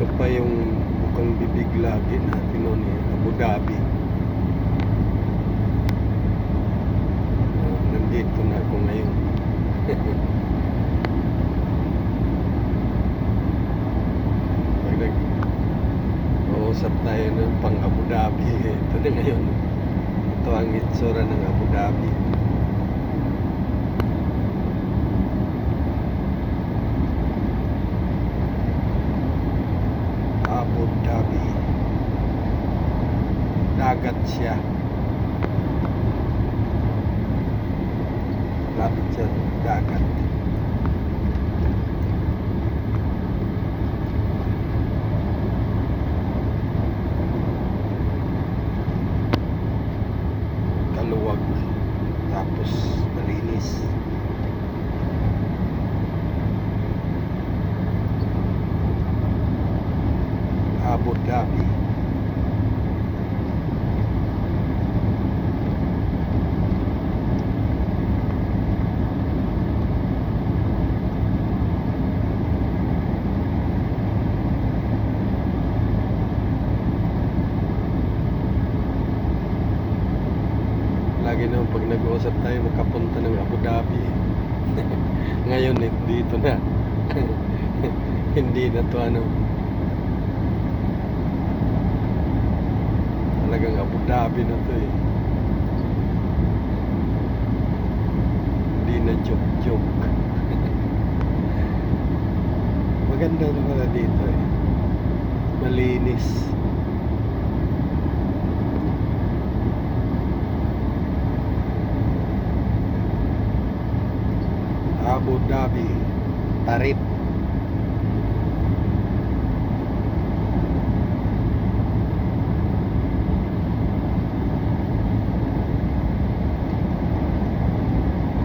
Ito pa yung bukang bibig lagi natin noon Abu Dhabi. Nandito na ako ngayon. Pag nag-uusap tayo ng pang Abu Dhabi, ito na ngayon. Ito ang itsura ng Abu Dhabi. Abu Dhabi. Dagat siya. Lapit siya dagat. Kaluwag. Tapos malinis. Abu Dhabi. Lagi naman pag nag-uusap tayo makapunta ng Abu Dhabi. Ngayon dito na. Hindi na to talagang Abu Dhabi na to Hindi na joke. Maganda na pala dito Malinis. Abu Dhabi Tarif.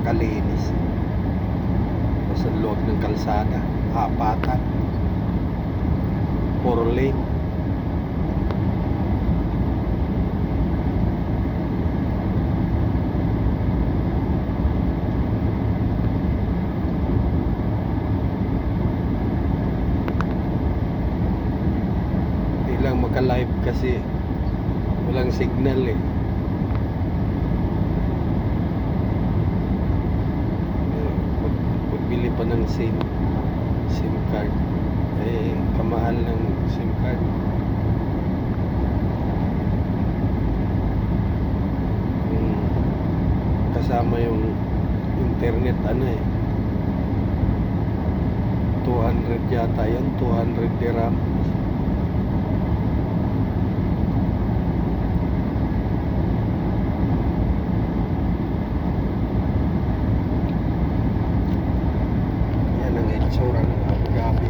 Kalinis. Sa loob ng kalsada, apatan, 4 lane. Hindi lang maka-live kasi walang signal Bili pa ng SIM card kamahal ng SIM card. Kasama yung internet 200 yata yan, 200 dirham. Itsura ng Abu Dhabi.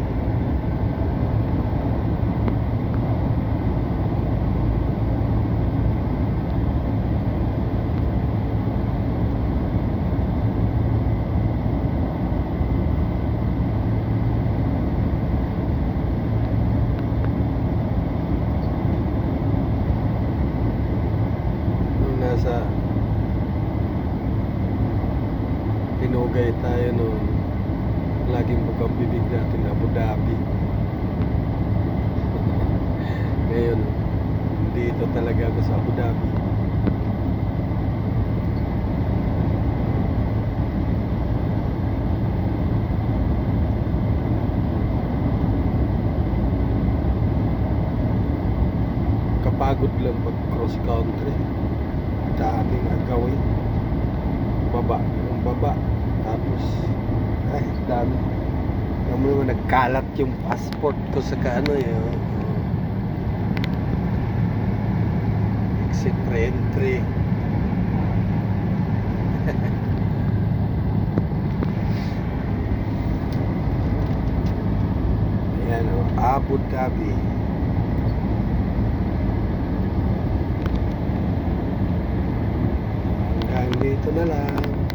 Nung nasa Pinugay tayo noon, laging bukang bibig natin Abu Dhabi. Ngayon dito talaga ako sa Abu Dhabi. Kapagod lang pag cross country. Daming agawin. Baba tapos dami. Alam mo naman, nagkalat yung passport ko sa exit re-entry. Ayan Abu Dhabi. Hanggang dito na lang.